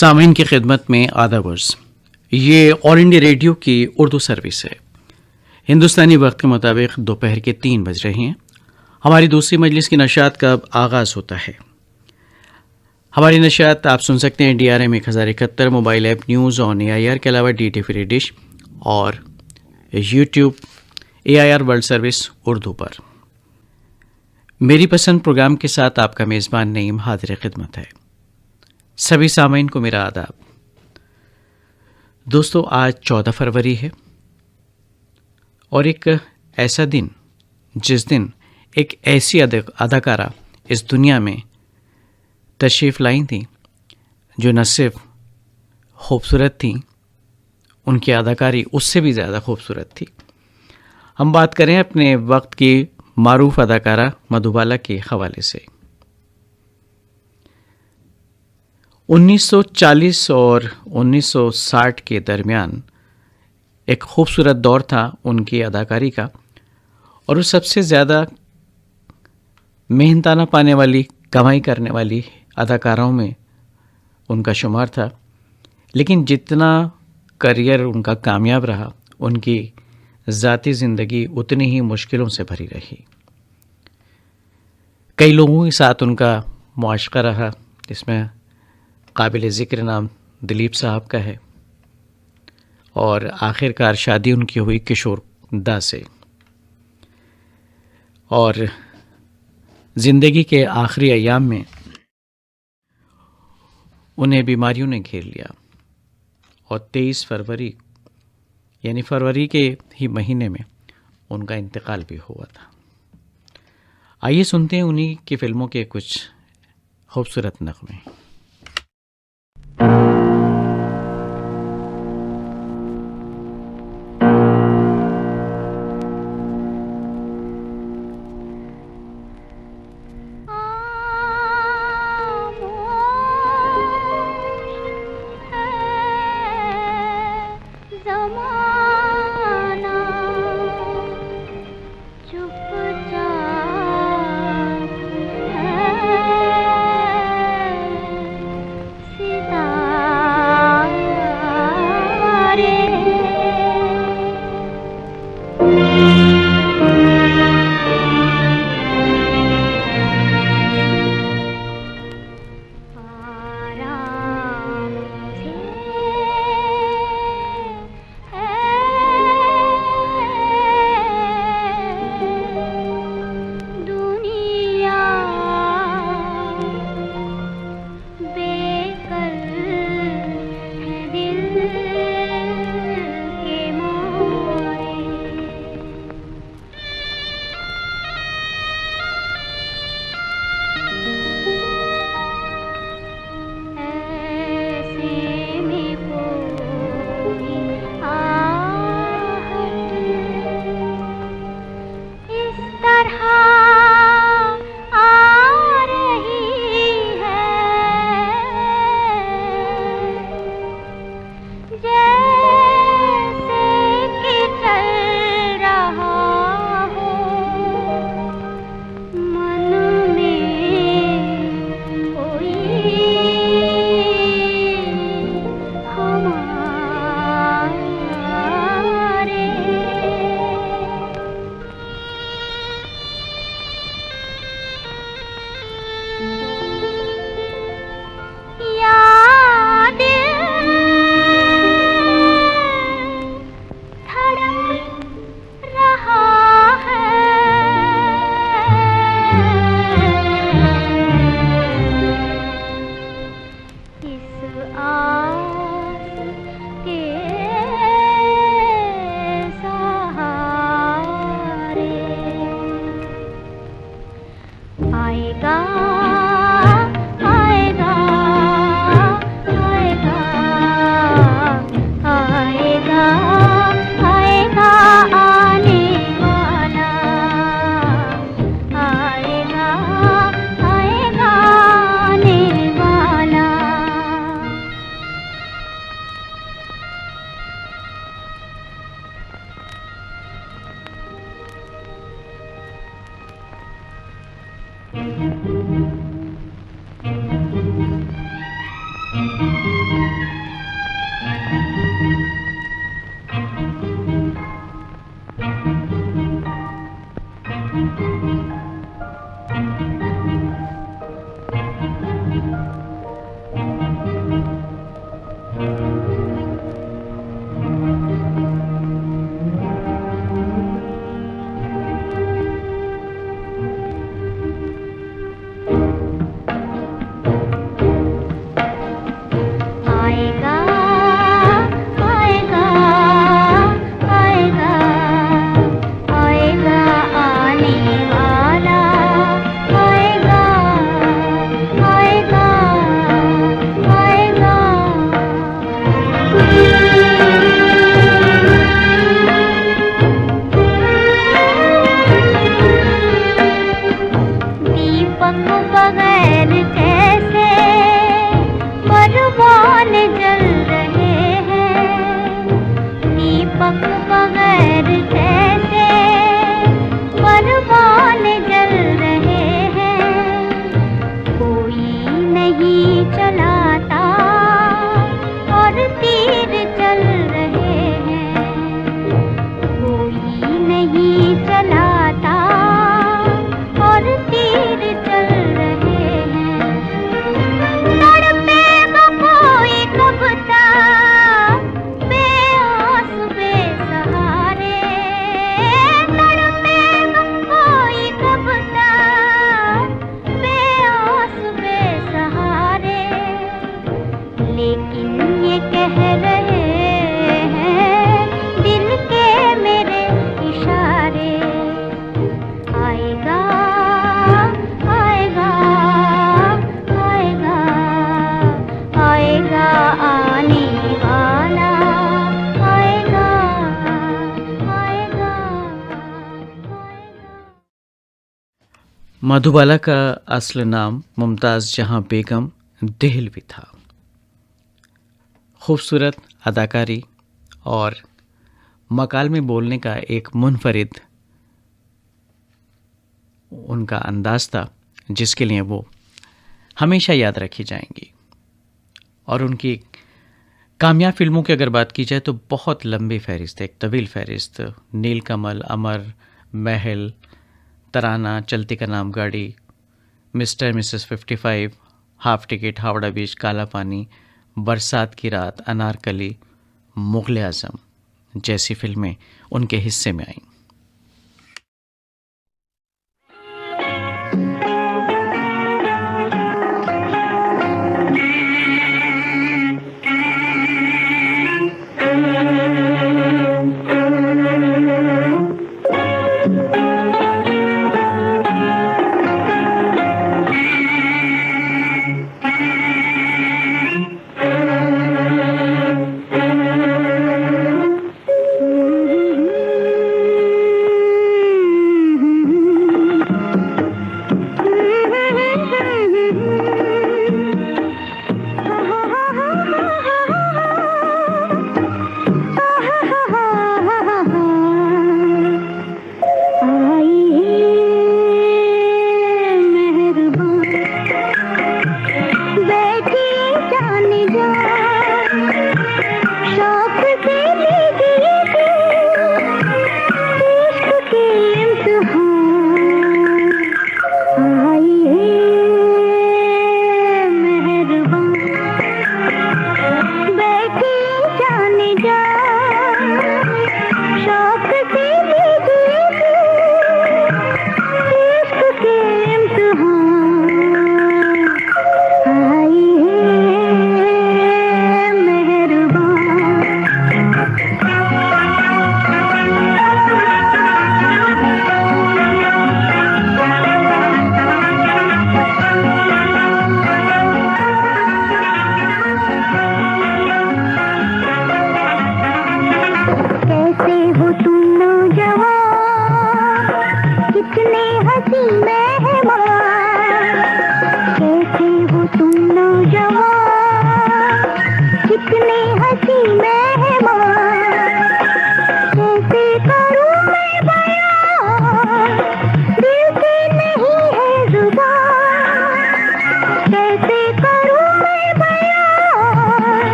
सामीन की खिदमत में आदाब अर्ज़। ये ऑल इंडिया रेडियो की उर्दू सर्विस है। हिंदुस्तानी वक्त के मुताबिक दोपहर के 3 बज रहे हैं। हमारी दूसरी मजलिस की नशात का अब आगाज़ होता है। हमारी नशात आप सुन सकते हैं DRM 1071 mobile app news on AIR के अलावा DT फ्री डिश और YouTube AIR world service Urdu पर। मेरी पसंद प्रोग्राम के साथ आपका मेज़बान नईम हाजिर खिदमत है। सभी सामीन को मेरा आदाब। दोस्तों, आज 14 फरवरी है और एक ऐसा दिन जिस दिन एक ऐसी अदाकारा इस दुनिया में तशरीफ़ लाई थी जो न सिर्फ खूबसूरत थी, उनकी अदाकारी उससे भी ज़्यादा खूबसूरत थी। हम बात करें अपने वक्त की मारूफ अदाकारा मधुबाला के हवाले से। 1940 और 1960 के दरमियान एक खूबसूरत दौर था उनकी अदाकारी का, और वो सबसे ज़्यादा मेहनताना पाने वाली, कमाई करने वाली अदाकाराओं में उनका शुमार था। लेकिन जितना करियर उनका कामयाब रहा, उनकी ज़ाती ज़िंदगी उतनी ही मुश्किलों से भरी रही। कई लोगों के साथ उनका मुआशका रहा, जिसमें काबिल ज़िक्र नाम दिलीप साहब का है, और आखिरकार शादी उनकी हुई किशोर दा से। और ज़िंदगी के आखिरी अय्याम में उन्हें बीमारियों ने घेर लिया और 23 फरवरी यानी फरवरी के ही महीने में उनका इंतकाल भी हुआ था। आइए सुनते हैं उन्हीं की फिल्मों के कुछ खूबसूरत नग़मे। मधुबाला का असल नाम मुमताज़ जहां बेगम देहलवी था। खूबसूरत अदाकारी और मकालमे बोलने का एक मुनफरिद उनका अंदाज था, जिसके लिए वो हमेशा याद रखी जाएंगी। और उनकी कामयाब फिल्मों की अगर बात की जाए तो बहुत लंबी फहरिस्त है, एक तवील फहरिस्त। नीलकमल, अमर, महल, तराना, चलती Ka Naam Gaadi, Mr Mrs 55, half ticket, Howrah बीच, काला पानी, बरसात की रात, अनारकली, मुग़ल आज़म जैसी फिल्में उनके हिस्से में आईं।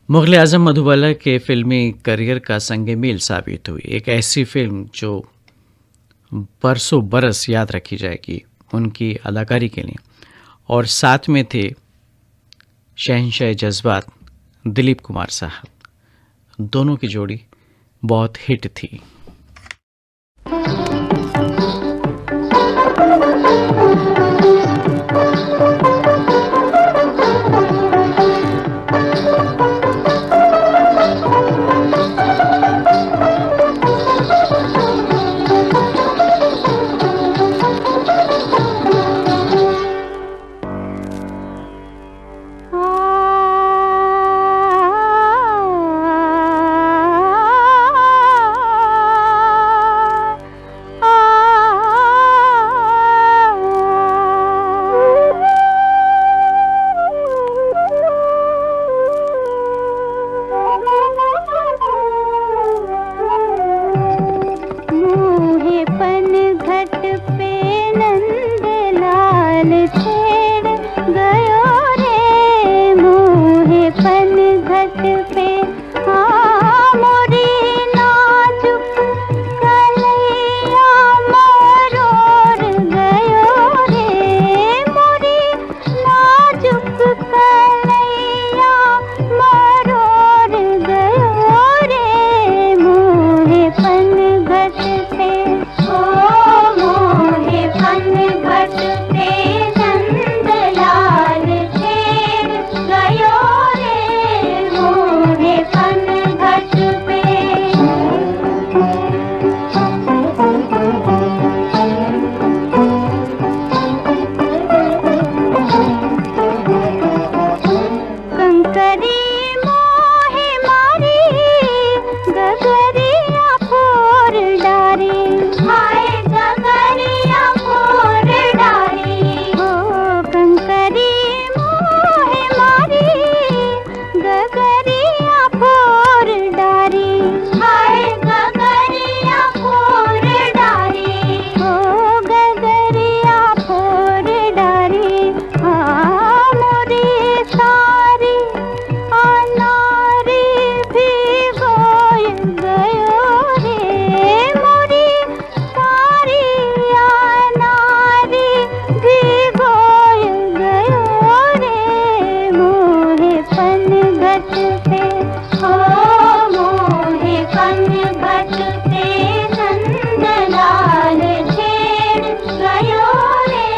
मुग़ल आज़म मधुबाला के फिल्मी करियर का संग मील साबित हुई। एक ऐसी फिल्म जो बरसों बरस याद रखी जाएगी उनकी अदाकारी के लिए। और साथ में थे शहंशाह जज्बात दिलीप कुमार साहब। दोनों की जोड़ी बहुत हिट थी। पे। हाँ मोरी नाजुक कलैया मरोड़ गयो रे, मोरी नाजुक कलैया मरोड़ गयो रे, मोहे पनघट पे। ओ मोहे पनघट पे नंदलाल छेड़ गयो रे, मोहे पनघट पे। कंकरी मोहे मारी गगरिया फोर डारी, हाय गगरिया फोर डारी। हो कंकरी मोहे मारी गगरिया फोर डारी, हाय गगरिया फोर डारी। हो गगरिया फोर डारी। हाँ मोरी सारी अनारी भिगोय गयो रे, मोरी सारी अनारी भिगोय गयो रे, मोहे पनघट पे। हो मोहे पनघट पे नंदलाल छेड़ गयो रे,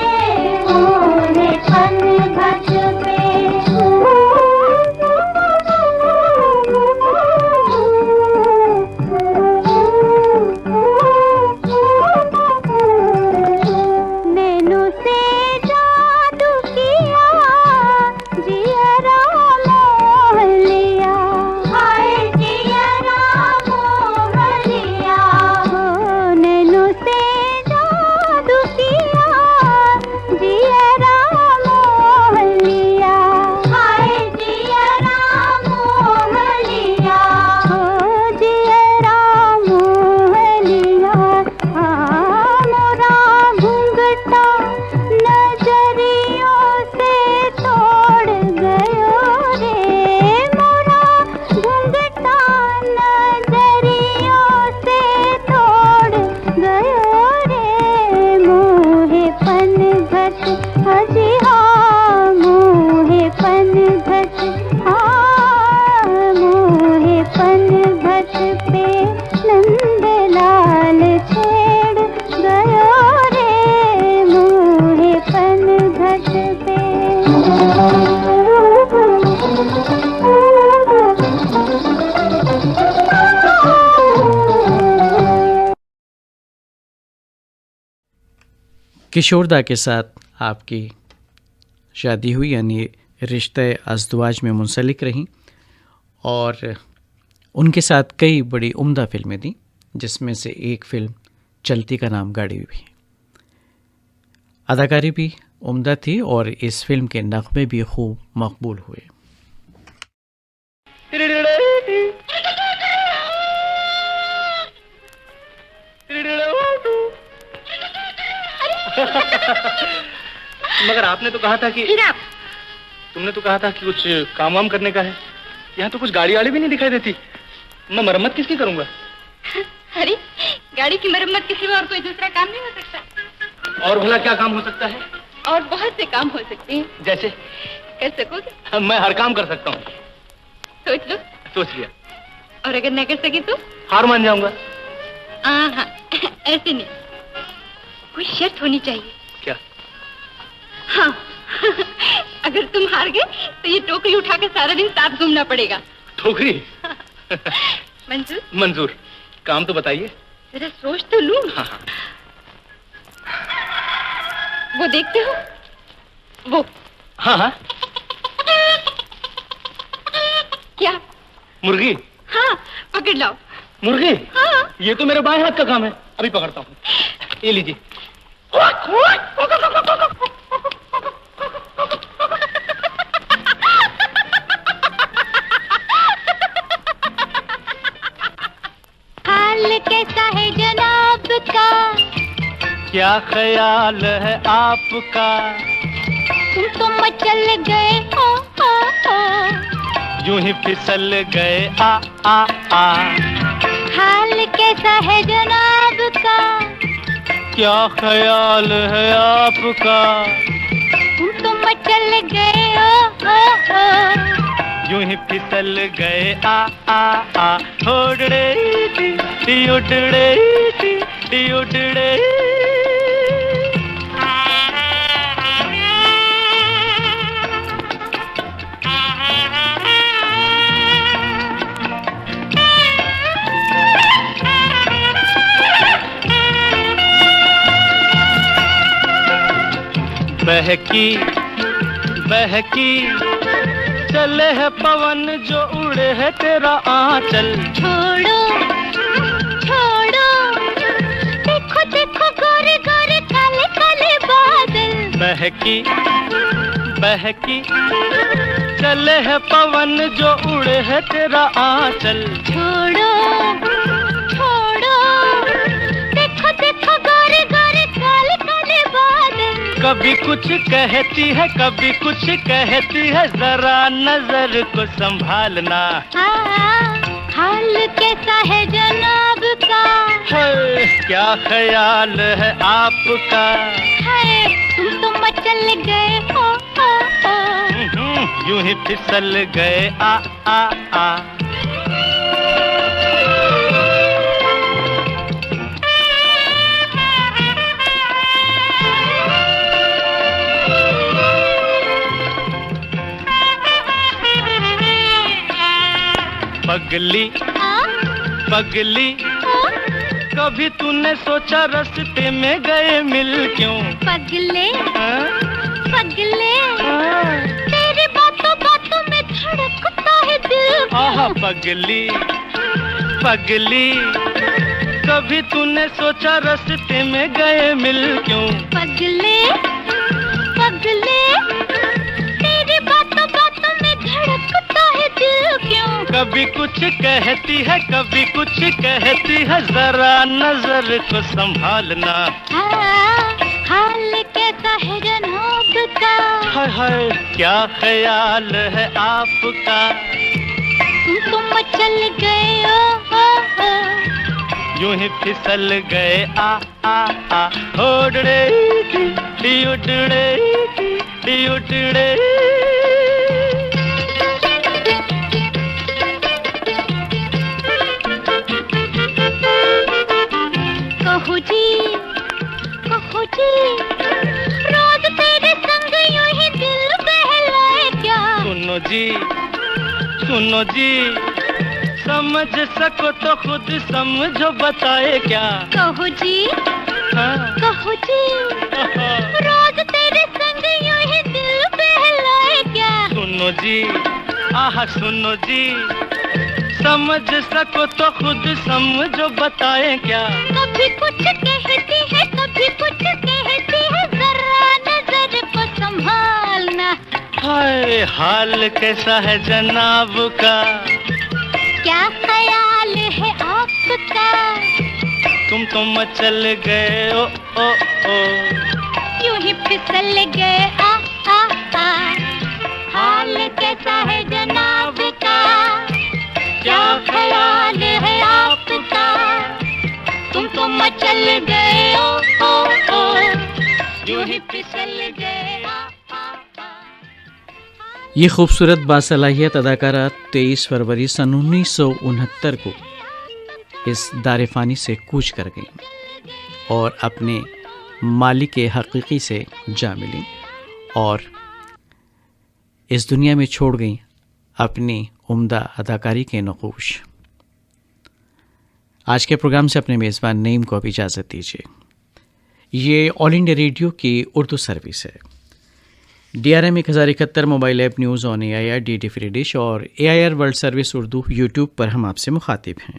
मोहे पनघट पे। नैनों से जादू किया जियरा मोह लिया, हाय जियरा मोह लिया। हो नैनों से जादू किया जियरा मोह लिया, हाय जियरा मोह लिया। हो जियरा मोह लिया। हाँ मोरा घूंघटा नजरियों से तोड़ गयो रे, मोरा घूंघटा नजरियों से तोड़ गयो रे, मोहे पनघट। हजी हाँ मोहे पनघट। हाँ मोहे पनघट पे नंदलाल छेड़ गयो रे, मोहे पनघट पे। किशोरदा के साथ आपकी शादी हुई, यानी रिश्ते अज़दवाज में मुंसलिक रहीं और उनके साथ कई बड़ी उम्दा फिल्में थीं, जिसमें से एक फ़िल्म चलती का नाम गाड़ी भी। अदाकारी भी उम्दा थी और इस फिल्म के नग़मे भी खूब मकबूल हुए। मगर आपने तो कहा था कि तुमने तो कहा था कि कुछ काम वाम करने का है। यहाँ तो कुछ गाड़ी वाड़ी भी नहीं दिखाई देती। मैं मरम्मत किसकी करूंगा? अरे गाड़ी की मरम्मत के सिवा और कोई दूसरा काम नहीं हो सकता। और भला क्या काम हो सकता है? और बहुत से काम हो सकते हैं। जैसे? कर सकोगे? मैं हर काम कर सकता हूँ। सोच लो। सोच लिया। और अगर न कर सके तो? हार मान जाऊंगा। हाँ ऐसे नहीं, कोई शर्त होनी चाहिए। क्या? हाँ अगर तुम हार गए तो ये टोकरी उठाकर सारा दिन साथ घूमना पड़ेगा। टोकरी? मंजूर? मंजूर। काम तो बताइए। जरा सोच तो लूं। हाँ। वो देखते हो वो? हाँ। क्या? मुर्गी? हाँ पकड़ लाओ। मुर्गी? हाँ। ये तो मेरे बाएं हाथ का काम है, अभी पकड़ता हूँ। ये लीजिए। हाल कैसा है जनाब का? क्या ख्याल है आपका? तुम तो मचल गए हो। यूं यूं ही फिसल गए आ आ आ। हाल कैसा है जनाब का, क्या ख्याल है आपका, तुम तो मचल गए ओ। यूं ही फिसल गए आ आ आ। उड़ड़े टी उड़ड़े टी उड़ड़े। बहकी बहकी चले है पवन जो उड़े है तेरा आंचल। छोड़ो छोड़ो, देखो देखो गोरे गोरे काले काले बादल। बहकी बहकी चले है पवन जो उड़े है तेरा आंचल। छोड़ो छोड़ो, देखो देखो गोरे गोरे काले काले बादल। कभी कुछ कहती है कभी कुछ कहती है, जरा नजर को संभालना। हाल कैसा है जनाब का, है क्या ख्याल है आपका, है तुम तो मचल गए हो। यूं ही फिसल गए आ आ आ। पगली पगली कभी तूने सोचा रास्ते में गए मिल क्यों। पगले हाँ? पगले, तेरी बातों बातों में धड़कता है दिल। आहा पगली पगली कभी तूने सोचा रास्ते में गए मिल क्यों। पगले पगले, तेरी बातों बातों में धड़कता है दिल क्यों। कभी कुछ कहती है कभी कुछ कहती है, जरा नजर को संभालना। हाल कैसा है जनाब का, हाय हाय क्या ख्याल है आपका, तुम तो मचल गए ओ। यूं ही फिसल गए आ आ आ। उड़ड़े टी उड़ड़े टी उड़ड़े। कहो जी रोज तेरे संग यूं ही दिल बहलाए क्या। सुनो जी समझ सको तो खुद समझो बताए क्या। कहो जी हाँ? कहो जी रोज तेरे संग यूं ही दिल बहलाए क्या। सुनो जी आहा सुनो जी, समझ सको तो खुद समझो बताए क्या। कभी कुछ कहती है कभी कुछ कहती है, जरा नजर को संभालना। हाय हाल कैसा है जनाब का, क्या ख्याल है आपका, तुम तो मचल गए ओ ओ ओ। यूं ही फिसल गए आ आ आ। हाल कैसा है जनाब का, क्या ख्याल है आपका, तुम तो मचल गए ओ। यूं ही फिसल गए आ आ आ। ये खूबसूरत बासलाहियत अदाकारा 23 फरवरी सन 1969 को इस दारिफानी से कूच कर गई और अपने मालिक के हकीकी से जा मिली और इस दुनिया में छोड़ गई अपनी उम्दा अदाकारी के नक़ूश। आज के प्रोग्राम से अपने मेज़बान नईम को अब इजाज़त दीजिए। ये ऑल इंडिया रेडियो की उर्दू सर्विस है। DRM 1071 mobile app news on AIR DD free dish और AIR world service Urdu YouTube पर हम आपसे मुखातिब हैं।